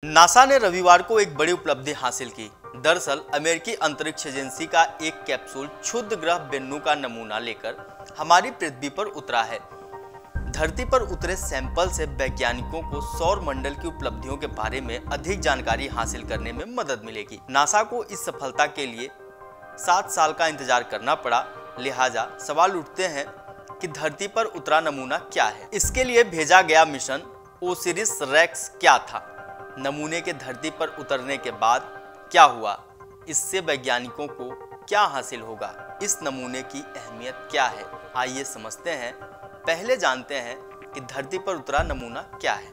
NASA ने रविवार को एक बड़ी उपलब्धि हासिल की। दरअसल अमेरिकी अंतरिक्ष एजेंसी का एक कैप्सूल क्षुद्र ग्रह बेन्नू का नमूना लेकर हमारी पृथ्वी पर उतरा है। धरती पर उतरे सैंपल से वैज्ञानिकों को सौर मंडल की उपलब्धियों के बारे में अधिक जानकारी हासिल करने में मदद मिलेगी। नासा को इस सफलता के लिए 7 साल का इंतजार करना पड़ा, लिहाजा सवाल उठते हैं कि धरती पर उतरा नमूना क्या है। इसके लिए भेजा गया मिशन ओसिरिस रेक्स क्या था, नमूने के धरती पर उतरने के बाद क्या हुआ, इससे वैज्ञानिकों को क्या हासिल होगा, इस नमूने की अहमियत क्या है, आइए समझते हैं। पहले जानते हैं कि धरती पर उतरा नमूना क्या है।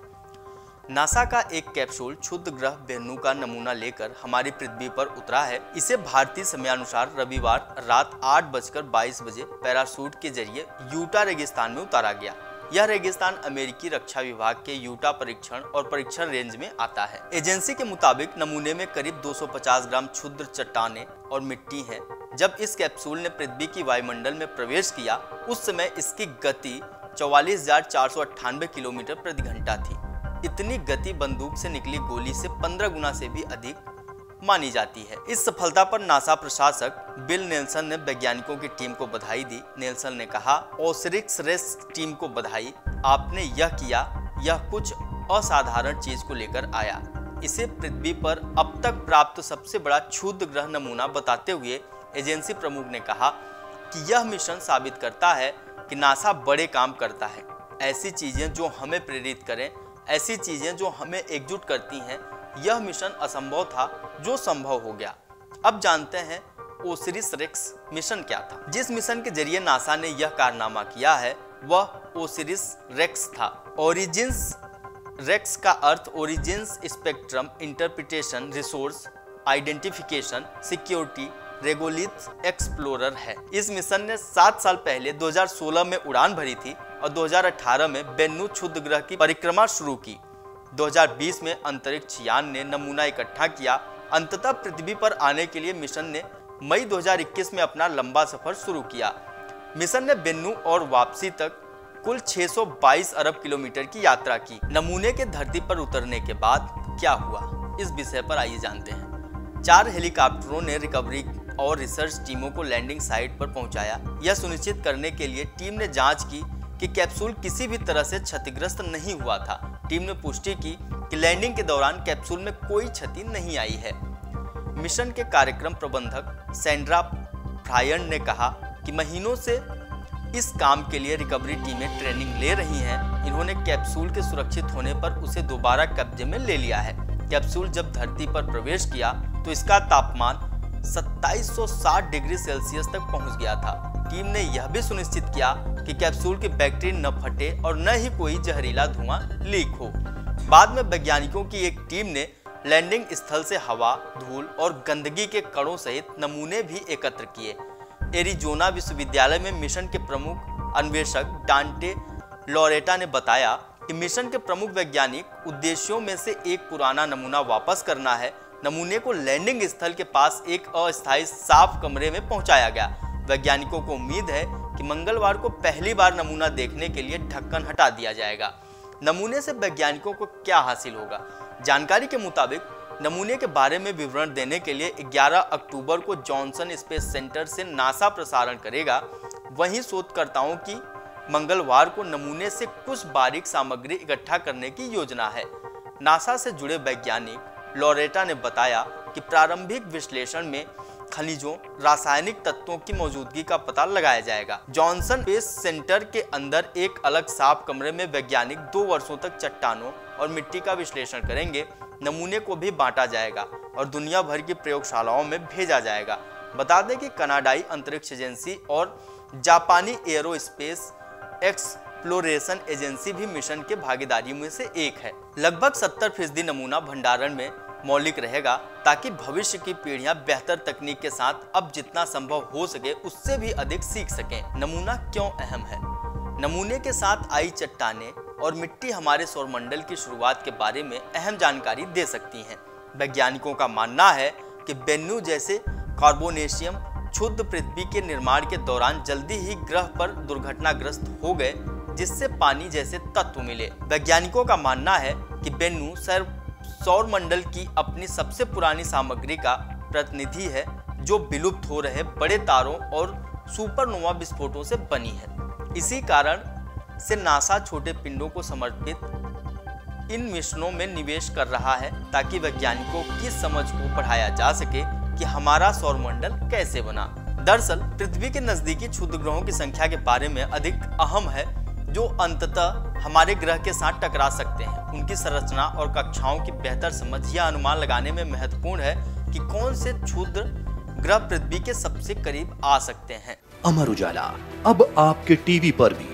नासा का एक कैप्सूल क्षुद्र ग्रह बेन्नू का नमूना लेकर हमारी पृथ्वी पर उतरा है। इसे भारतीय समयानुसार रविवार रात 8:22 बजे पैराशूट के जरिए यूटा रेगिस्तान में उतारा गया। यह रेगिस्तान अमेरिकी रक्षा विभाग के यूटा परीक्षण और परीक्षण रेंज में आता है। एजेंसी के मुताबिक नमूने में करीब 250 ग्राम क्षुद्र चट्टानें और मिट्टी है। जब इस कैप्सूल ने पृथ्वी की वायुमंडल में प्रवेश किया, उस समय इसकी गति 44,498 किलोमीटर प्रति घंटा थी। इतनी गति बंदूक से निकली गोली से 15 गुना से भी अधिक मानी जाती है। इस सफलता पर नासा प्रशासक बिल नेल्सन ने वैज्ञानिकों की टीम को बधाई दी। नेल्सन ने कहा, ओसिरिस रेक्स टीम को बधाई, आपने यह किया, यह कुछ असाधारण चीज को लेकर आया। इसे पृथ्वी पर अब तक प्राप्त सबसे बड़ा क्षुद्र ग्रह नमूना बताते हुए एजेंसी प्रमुख ने कहा कि यह मिशन साबित करता है कि नासा बड़े काम करता है। ऐसी चीजें जो हमें प्रेरित करें, ऐसी चीजें जो हमें एकजुट करती हैं। यह मिशन असंभव था जो संभव हो गया। अब जानते हैं ओसिरिस रेक्स मिशन क्या था। जिस मिशन के जरिए नासा ने यह कारनामा किया है वह ओसिरिस रेक्स था। ओरिजिन्स रेक्स का अर्थ origins spectrum interpretation resource identification security regolith explorer है। इस मिशन ने 7 साल पहले 2016 में उड़ान भरी थी और 2018 में बेन्नू क्षुद्र ग्रह की परिक्रमा शुरू की। 2020 में अंतरिक्ष यान ने नमूना इकट्ठा किया। अंततः पृथ्वी पर आने के लिए मिशन ने मई 2021 में अपना लंबा सफर शुरू किया। मिशन ने बेन्नू और वापसी तक कुल 622 अरब किलोमीटर की यात्रा की। नमूने के धरती पर उतरने के बाद क्या हुआ, इस विषय पर आइए जानते हैं। 4 हेलीकॉप्टरों ने रिकवरी और रिसर्च टीमों को लैंडिंग साइट पर पहुंचाया। यह सुनिश्चित करने के लिए टीम ने जांच की कि कैप्सूल किसी भी तरह से क्षतिग्रस्त नहीं हुआ था। टीम ने पुष्टि की कि लैंडिंग के दौरान कैप्सूल में कोई क्षति नहीं आई है। मिशन के कार्यक्रम प्रबंधक सैंड्रा फ्रायन ने कहा कि महीनों से इस काम के लिए रिकवरी टीमें ट्रेनिंग ले रही हैं। इन्होंने कैप्सूल के सुरक्षित होने पर उसे दोबारा कब्जे में ले लिया है। कैप्सूल जब धरती पर प्रवेश किया तो इसका तापमान 2760 डिग्री सेल्सियस तक पहुंच गया था। टीम ने यह भी सुनिश्चित किया कि कैप्सूल की बैटरी न फटे और न ही कोई जहरीला धुआं लीक हो। बाद में वैज्ञानिकों की एक टीम ने लैंडिंग स्थल से हवा, धूल और गंदगी के कणों सहित नमूने भी एकत्र किए। एरिजोना विश्वविद्यालय में मिशन के प्रमुख अन्वेषक डांटे लॉरेटा ने बताया कि मिशन के प्रमुख वैज्ञानिक उद्देश्यों में से एक पुराना नमूना वापस करना है। नमूने को लैंडिंग स्थल के पास एक अस्थायी साफ कमरे में पहुंचाया गया। वैज्ञानिकों को उम्मीद है कि मंगलवार को पहली बार नमूना देखने के लिए ढक्कन हटा दिया जाएगा। नमूने से वैज्ञानिकों को क्या हासिल होगा? जानकारी के मुताबिक नमूने के बारे में विवरण देने के लिए 11 अक्टूबर को जॉनसन स्पेस सेंटर से नासा प्रसारण करेगा। वहीं शोधकर्ताओं की मंगलवार को नमूने से कुछ बारीक सामग्री इकट्ठा करने की योजना है। नासा से जुड़े वैज्ञानिक लॉरेटा ने बताया कि प्रारंभिक विश्लेषण में खनिजों, रासायनिक तत्वों की मौजूदगी का पता लगाया जाएगा। जॉनसन स्पेस सेंटर के अंदर एक अलग साफ कमरे में वैज्ञानिक 2 वर्षों तक चट्टानों और मिट्टी का विश्लेषण करेंगे। नमूने को भी बांटा जाएगा और दुनिया भर की प्रयोगशालाओं में भेजा जाएगा। बता दें कि कनाडाई अंतरिक्ष एजेंसी और जापानी एरोस्पेस एक्सप्लोरेशन एजेंसी भी मिशन के भागीदारियों में से एक है। लगभग 70% नमूना भंडारण में मौलिक रहेगा ताकि भविष्य की पीढ़ियां बेहतर तकनीक के साथ अब जितना संभव हो सके उससे भी अधिक सीख सकें। नमूना क्यों अहम है? नमूने के साथ आई चट्टानें और मिट्टी हमारे सौरमंडल की शुरुआत के बारे में अहम जानकारी दे सकती हैं। वैज्ञानिकों का मानना है कि बेन्नू जैसे कार्बोनेशियम क्षुद्र पृथ्वी के निर्माण के दौरान जल्दी ही ग्रह पर दुर्घटनाग्रस्त हो गए, जिससे पानी जैसे तत्व मिले। वैज्ञानिकों का मानना है कि बेन्नू सौर मंडल की अपनी सबसे पुरानी सामग्री का प्रतिनिधि है, जो विलुप्त हो रहे बड़े तारों और सुपरनोवा विस्फोटों से बनी है। इसी कारण से नासा छोटे पिंडों को समर्पित इन मिशनों में निवेश कर रहा है, ताकि वैज्ञानिकों की समझ को बढ़ाया जा सके कि हमारा सौरमंडल कैसे बना। दरअसल पृथ्वी के नजदीकी क्षुद्र ग्रहों की संख्या के बारे में अधिक अहम है, जो अंततः हमारे ग्रह के साथ टकरा सकते हैं। उनकी संरचना और कक्षाओं की बेहतर समझ यह अनुमान लगाने में महत्वपूर्ण है कि कौन से क्षुद्र ग्रह पृथ्वी के सबसे करीब आ सकते हैं। अमर उजाला अब आपके टीवी पर भी।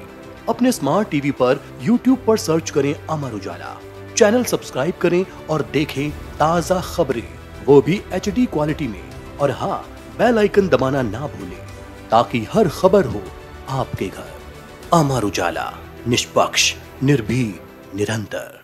अपने स्मार्ट टीवी पर YouTube पर सर्च करें अमर उजाला, चैनल सब्सक्राइब करें और देखें ताजा खबरें, वो भी HD क्वालिटी में। और हाँ, बेल आइकन दबाना ना भूलें, ताकि हर खबर हो आपके घर। अमर उजाला, निष्पक्ष, निर्भीक, निरंतर।